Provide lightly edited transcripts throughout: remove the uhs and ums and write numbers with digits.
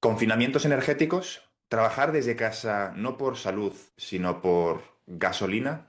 Confinamientos energéticos, trabajar desde casa no por salud, sino por gasolina,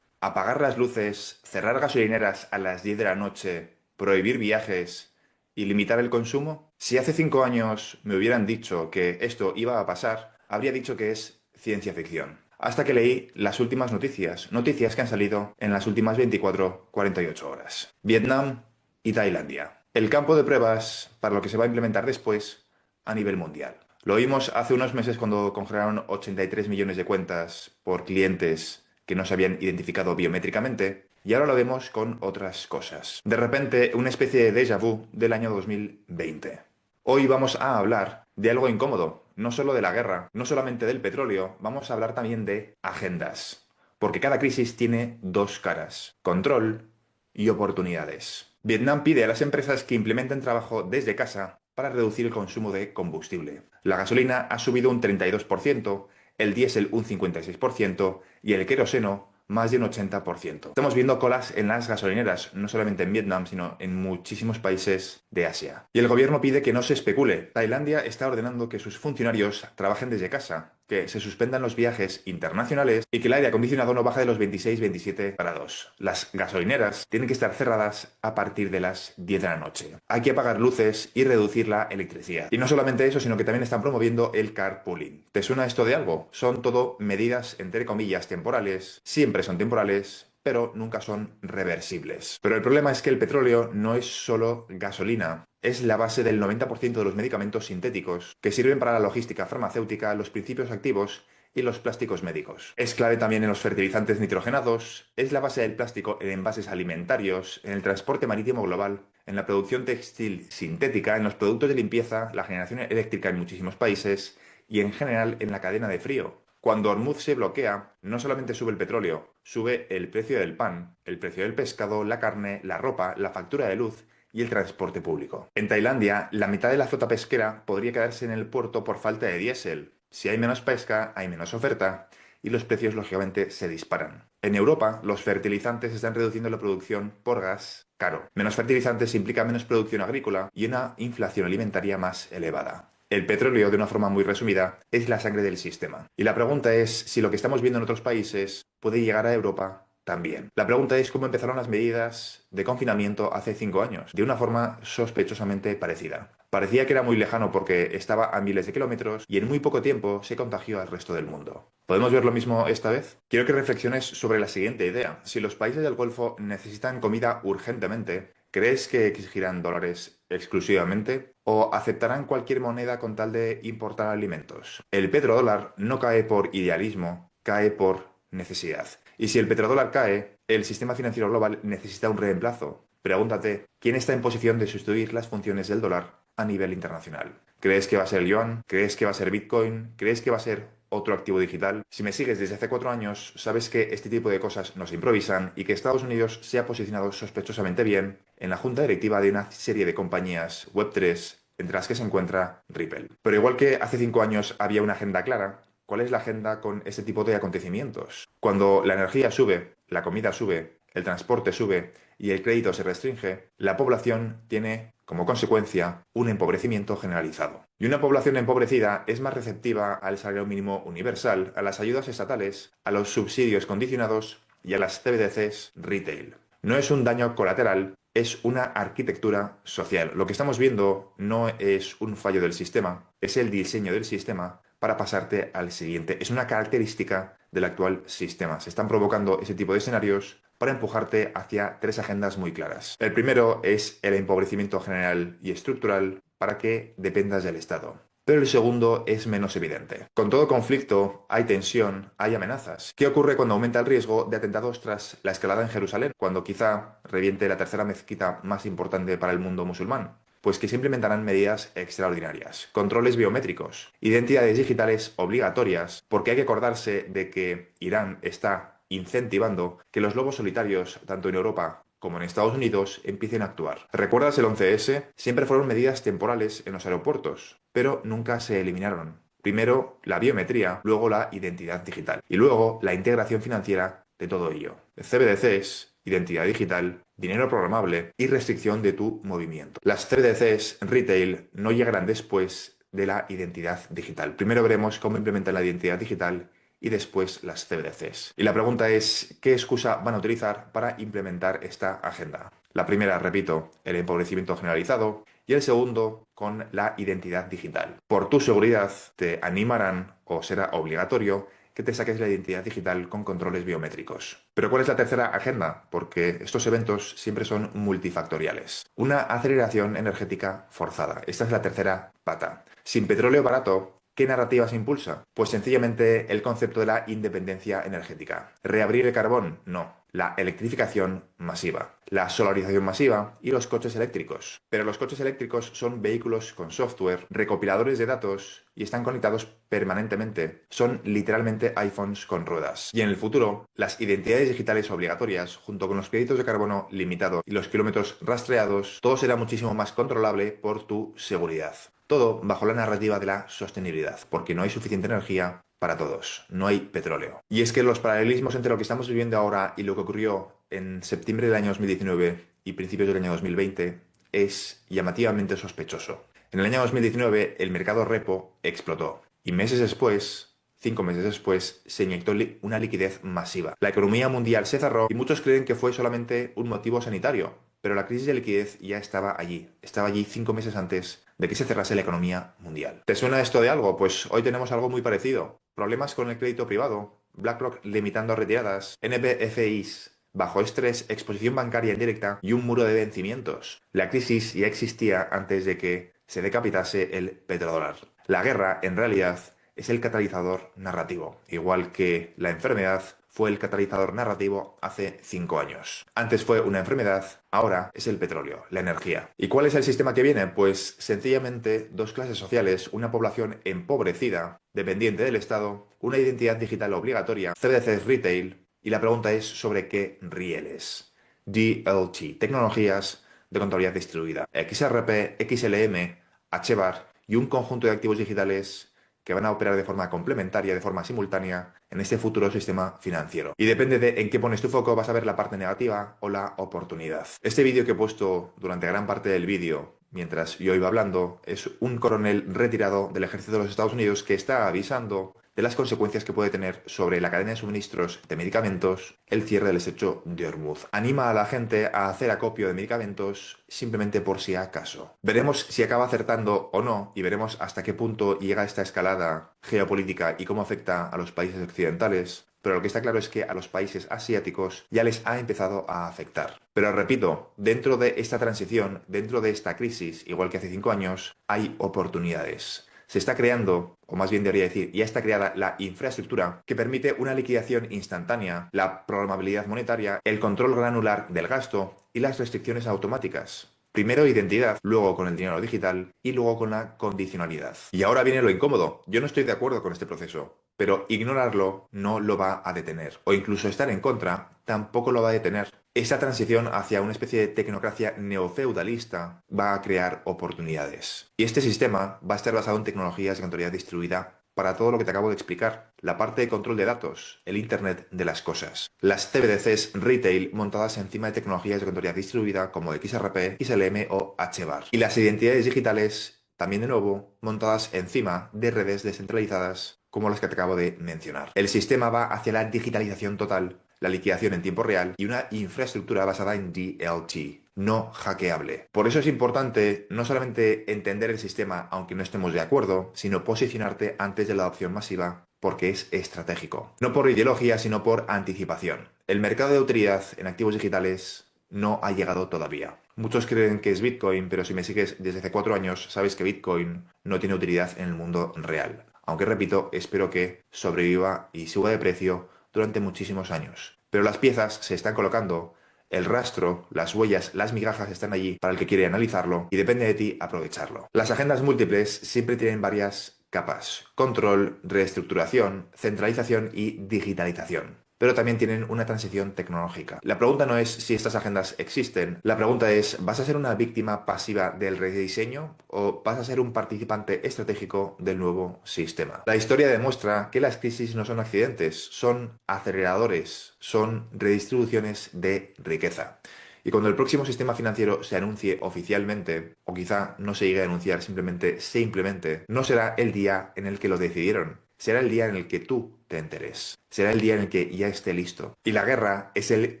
apagar las luces, cerrar gasolineras a las 10 de la noche, prohibir viajes y limitar el consumo. Si hace 5 años me hubieran dicho que esto iba a pasar, habría dicho que es ciencia ficción. Hasta que leí las últimas noticias que han salido en las últimas 24-48 horas. Vietnam y Tailandia. El campo de pruebas para lo que se va a implementar después a nivel mundial. Lo vimos hace unos meses cuando congelaron 83 millones de cuentas por clientes que no se habían identificado biométricamente, y ahora lo vemos con otras cosas. De repente, una especie de déjà vu del año 2020. Hoy vamos a hablar de algo incómodo, no solo de la guerra, no solamente del petróleo, vamos a hablar también de agendas. Porque cada crisis tiene dos caras, control y oportunidades. Vietnam pide a las empresas que implementen trabajo desde casa para reducir el consumo de combustible. La gasolina ha subido un 32%, el diésel un 56% y el queroseno más de un 80%. Estamos viendo colas en las gasolineras, no solamente en Vietnam, sino en muchísimos países de Asia. Y el gobierno pide que no se especule. Tailandia está ordenando que sus funcionarios trabajen desde casa, que se suspendan los viajes internacionales y que el aire acondicionado no baje de los 26-27 grados. Las gasolineras tienen que estar cerradas a partir de las 10 de la noche. Hay que apagar luces y reducir la electricidad. Y no solamente eso, sino que también están promoviendo el carpooling. ¿Te suena esto de algo? Son todo medidas, entre comillas, temporales. Siempre son temporales, pero nunca son reversibles. Pero el problema es que el petróleo no es solo gasolina. Es la base del 90% de los medicamentos sintéticos que sirven para la logística farmacéutica, los principios activos y los plásticos médicos. Es clave también en los fertilizantes nitrogenados, es la base del plástico en envases alimentarios, en el transporte marítimo global, en la producción textil sintética, en los productos de limpieza, la generación eléctrica en muchísimos países y en general en la cadena de frío. Cuando Hormuz se bloquea, no solamente sube el petróleo, sube el precio del pan, el precio del pescado, la carne, la ropa, la factura de luz y el transporte público. En Tailandia, la mitad de la flota pesquera podría quedarse en el puerto por falta de diésel. Si hay menos pesca, hay menos oferta y los precios lógicamente se disparan. En Europa, los fertilizantes están reduciendo la producción por gas caro. Menos fertilizantes implica menos producción agrícola y una inflación alimentaria más elevada. El petróleo, de una forma muy resumida, es la sangre del sistema. Y la pregunta es si lo que estamos viendo en otros países puede llegar a Europa también. La pregunta es cómo empezaron las medidas de confinamiento hace 5 años, de una forma sospechosamente parecida. Parecía que era muy lejano porque estaba a miles de kilómetros y en muy poco tiempo se contagió al resto del mundo. ¿Podemos ver lo mismo esta vez? Quiero que reflexiones sobre la siguiente idea. Si los países del Golfo necesitan comida urgentemente, ¿crees que exigirán dólares exclusivamente o aceptarán cualquier moneda con tal de importar alimentos? El petrodólar no cae por idealismo, cae por necesidad. Y si el petrodólar cae, el sistema financiero global necesita un reemplazo. Pregúntate, ¿quién está en posición de sustituir las funciones del dólar a nivel internacional? ¿Crees que va a ser el yuan? ¿Crees que va a ser Bitcoin? ¿Crees que va a ser otro activo digital? Si me sigues desde hace 4 años, sabes que este tipo de cosas no se improvisan y que Estados Unidos se ha posicionado sospechosamente bien en la junta directiva de una serie de compañías Web3, entre las que se encuentra Ripple. Pero igual que hace 5 años había una agenda clara, ¿cuál es la agenda con este tipo de acontecimientos? Cuando la energía sube, la comida sube, el transporte sube y el crédito se restringe, la población tiene como consecuencia un empobrecimiento generalizado. Y una población empobrecida es más receptiva al salario mínimo universal, a las ayudas estatales, a los subsidios condicionados y a las CBDCs retail. No es un daño colateral, es una arquitectura social. Lo que estamos viendo no es un fallo del sistema, es el diseño del sistema para pasarte al siguiente. Es una característica del actual sistema. Se están provocando ese tipo de escenarios para empujarte hacia 3 agendas muy claras. El primero es el empobrecimiento general y estructural para que dependas del Estado. Pero el segundo es menos evidente. Con todo conflicto hay tensión, hay amenazas. ¿Qué ocurre cuando aumenta el riesgo de atentados tras la escalada en Jerusalén? Cuando quizá reviente la tercera mezquita más importante para el mundo musulmán. Pues que se implementarán medidas extraordinarias, controles biométricos, identidades digitales obligatorias, porque hay que acordarse de que Irán está incentivando que los lobos solitarios, tanto en Europa como en Estados Unidos, empiecen a actuar. ¿Recuerdas el 11S? Siempre fueron medidas temporales en los aeropuertos, pero nunca se eliminaron. Primero la biometría, luego la identidad digital y luego la integración financiera de todo ello. CBDCs, identidad digital, dinero programable y restricción de tu movimiento. Las CBDCs retail no llegarán después de la identidad digital. Primero veremos cómo implementan la identidad digital y después las CBDCs. Y la pregunta es, ¿qué excusa van a utilizar para implementar esta agenda? La primera, repito, el empobrecimiento generalizado, y el segundo, con la identidad digital. Por tu seguridad, te animarán o será obligatorio que te saques la identidad digital con controles biométricos. Pero ¿cuál es la tercera agenda? Porque estos eventos siempre son multifactoriales. Una aceleración energética forzada. Esta es la tercera pata. Sin petróleo barato, ¿qué narrativa se impulsa? Pues sencillamente el concepto de la independencia energética. ¿Reabrir el carbón? No. La electrificación masiva, la solarización masiva y los coches eléctricos. Pero los coches eléctricos son vehículos con software, recopiladores de datos y están conectados permanentemente. Son literalmente iPhones con ruedas. Y en el futuro, las identidades digitales obligatorias, junto con los créditos de carbono limitado y los kilómetros rastreados, todo será muchísimo más controlable por tu seguridad. Todo bajo la narrativa de la sostenibilidad, porque no hay suficiente energía para todos, no hay petróleo. Y es que los paralelismos entre lo que estamos viviendo ahora y lo que ocurrió en septiembre del año 2019 y principios del año 2020 es llamativamente sospechoso. En el año 2019 el mercado repo explotó y meses después, 5 meses después, se inyectó una liquidez masiva. La economía mundial se cerró y muchos creen que fue solamente un motivo sanitario, pero la crisis de liquidez ya estaba allí 5 meses antes de que se cerrase la economía mundial. ¿Te suena esto de algo? Pues hoy tenemos algo muy parecido. Problemas con el crédito privado, BlackRock limitando retiradas, NBFIs bajo estrés, exposición bancaria indirecta y un muro de vencimientos. La crisis ya existía antes de que se decapitase el petrodólar. La guerra, en realidad, es el catalizador narrativo, igual que la enfermedad fue el catalizador narrativo hace 5 años. Antes fue una enfermedad, ahora es el petróleo, la energía. ¿Y cuál es el sistema que viene? Pues sencillamente dos clases sociales, una población empobrecida, dependiente del Estado, una identidad digital obligatoria, CBDCs retail, y la pregunta es sobre qué rieles. DLT, tecnologías de contabilidad distribuida, XRP, XLM, HBAR y un conjunto de activos digitales que van a operar de forma complementaria, de forma simultánea, en este futuro sistema financiero. Y depende de en qué pones tu foco, vas a ver la parte negativa o la oportunidad. Este vídeo que he puesto durante gran parte del vídeo, mientras yo iba hablando, es un coronel retirado del ejército de los Estados Unidos que está avisando de las consecuencias que puede tener sobre la cadena de suministros de medicamentos el cierre del estrecho de Hormuz. Anima a la gente a hacer acopio de medicamentos simplemente por si acaso. Veremos si acaba acertando o no y veremos hasta qué punto llega esta escalada geopolítica y cómo afecta a los países occidentales. Pero lo que está claro es que a los países asiáticos ya les ha empezado a afectar. Pero repito, dentro de esta transición, dentro de esta crisis, igual que hace 5 años, hay oportunidades. Se está creando, o más bien debería decir, ya está creada la infraestructura que permite una liquidación instantánea, la programabilidad monetaria, el control granular del gasto y las restricciones automáticas. Primero identidad, luego con el dinero digital y luego con la condicionalidad. Y ahora viene lo incómodo. Yo no estoy de acuerdo con este proceso, pero ignorarlo no lo va a detener. O incluso estar en contra tampoco lo va a detener. Esta transición hacia una especie de tecnocracia neofeudalista va a crear oportunidades. Y este sistema va a estar basado en tecnologías de contabilidad distribuida para todo lo que te acabo de explicar. La parte de control de datos, el Internet de las cosas. Las CBDCs retail montadas encima de tecnologías de contabilidad distribuida como XRP, XLM o HBAR. Y las identidades digitales, también de nuevo, montadas encima de redes descentralizadas como las que te acabo de mencionar. El sistema va hacia la digitalización total, la liquidación en tiempo real y una infraestructura basada en DLT, no hackeable. Por eso es importante no solamente entender el sistema aunque no estemos de acuerdo, sino posicionarte antes de la adopción masiva porque es estratégico. No por ideología, sino por anticipación. El mercado de utilidad en activos digitales no ha llegado todavía. Muchos creen que es Bitcoin, pero si me sigues desde hace 4 años, sabes que Bitcoin no tiene utilidad en el mundo real. Aunque repito, espero que sobreviva y suba de precio durante muchísimos años. Pero las piezas se están colocando, el rastro, las huellas, las migajas están allí para el que quiere analizarlo y depende de ti aprovecharlo. Las agendas múltiples siempre tienen varias capas: control, reestructuración, centralización y digitalización. Pero también tienen una transición tecnológica. La pregunta no es si estas agendas existen, la pregunta es, ¿vas a ser una víctima pasiva del rediseño o vas a ser un participante estratégico del nuevo sistema? La historia demuestra que las crisis no son accidentes, son aceleradores, son redistribuciones de riqueza. Y cuando el próximo sistema financiero se anuncie oficialmente, o quizá no se llegue a anunciar, simplemente, no será el día en el que lo decidieron. Será el día en el que tú te enteres. Será el día en el que ya esté listo. Y la guerra es el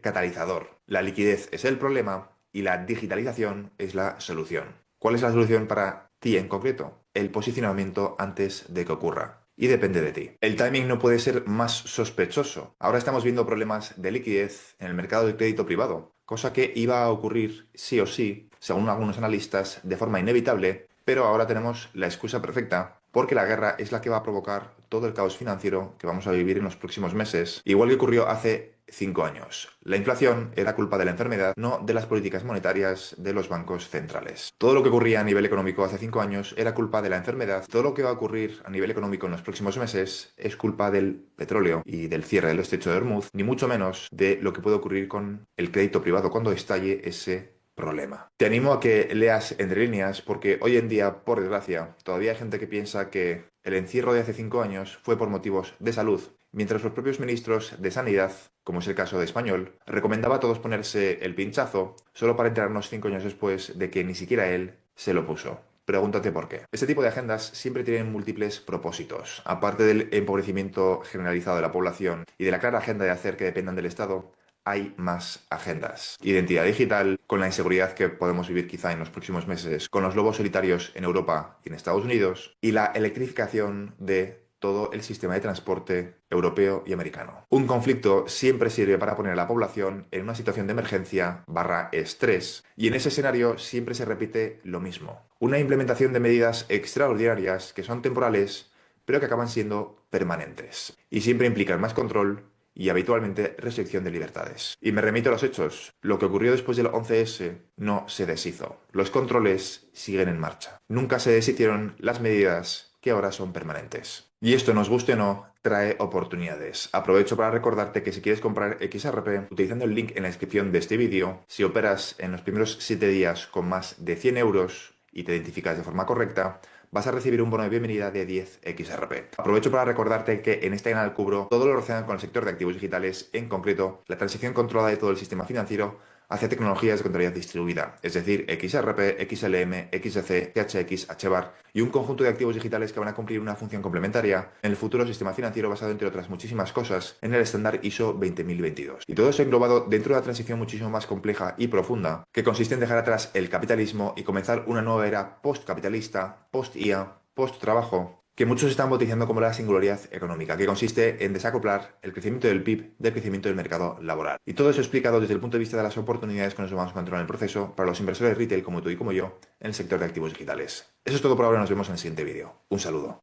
catalizador. La liquidez es el problema y la digitalización es la solución. ¿Cuál es la solución para ti en concreto? El posicionamiento antes de que ocurra. Y depende de ti. El timing no puede ser más sospechoso. Ahora estamos viendo problemas de liquidez en el mercado del crédito privado, cosa que iba a ocurrir sí o sí, según algunos analistas, de forma inevitable, pero ahora tenemos la excusa perfecta porque la guerra es la que va a provocar todo el caos financiero que vamos a vivir en los próximos meses, igual que ocurrió hace 5 años. La inflación era culpa de la enfermedad, no de las políticas monetarias de los bancos centrales. Todo lo que ocurría a nivel económico hace 5 años era culpa de la enfermedad. Todo lo que va a ocurrir a nivel económico en los próximos meses es culpa del petróleo y del cierre del estrecho de Hormuz, ni mucho menos de lo que puede ocurrir con el crédito privado cuando estalle ese problema. Te animo a que leas entre líneas porque hoy en día, por desgracia, todavía hay gente que piensa que el encierro de hace 5 años fue por motivos de salud, mientras los propios ministros de Sanidad, como es el caso de Español, recomendaba a todos ponerse el pinchazo solo para enterarnos 5 años después de que ni siquiera él se lo puso. Pregúntate por qué. Este tipo de agendas siempre tienen múltiples propósitos. Aparte del empobrecimiento generalizado de la población y de la clara agenda de hacer que dependan del Estado, hay más agendas. Identidad digital, con la inseguridad que podemos vivir quizá en los próximos meses, con los lobos solitarios en Europa y en Estados Unidos, y la electrificación de todo el sistema de transporte europeo y americano. Un conflicto siempre sirve para poner a la población en una situación de emergencia / estrés, y en ese escenario siempre se repite lo mismo. Una implementación de medidas extraordinarias que son temporales, pero que acaban siendo permanentes. Y siempre implican más control y habitualmente restricción de libertades. Y me remito a los hechos. Lo que ocurrió después del 11S no se deshizo. Los controles siguen en marcha. Nunca se deshicieron las medidas que ahora son permanentes. Y esto, nos guste o no, trae oportunidades. Aprovecho para recordarte que si quieres comprar XRP, utilizando el link en la descripción de este vídeo, si operas en los primeros 7 días con más de 100 euros y te identificas de forma correcta, vas a recibir un bono de bienvenida de 10 XRP. Aprovecho para recordarte que en este canal cubro todo lo relacionado con el sector de activos digitales, en concreto la transición controlada de todo el sistema financiero hacia tecnologías de contabilidad distribuida, es decir, XRP, XLM, XC, THX, HBAR y un conjunto de activos digitales que van a cumplir una función complementaria en el futuro sistema financiero basado, entre otras muchísimas cosas, en el estándar ISO 20022. Y todo eso englobado dentro de una transición muchísimo más compleja y profunda, que consiste en dejar atrás el capitalismo y comenzar una nueva era postcapitalista, post-IA, post-trabajo, que muchos están bautizando como la singularidad económica, que consiste en desacoplar el crecimiento del PIB del crecimiento del mercado laboral. Y todo eso explicado desde el punto de vista de las oportunidades que nos vamos a encontrar en el proceso para los inversores retail como tú y como yo en el sector de activos digitales. Eso es todo por ahora, nos vemos en el siguiente vídeo. Un saludo.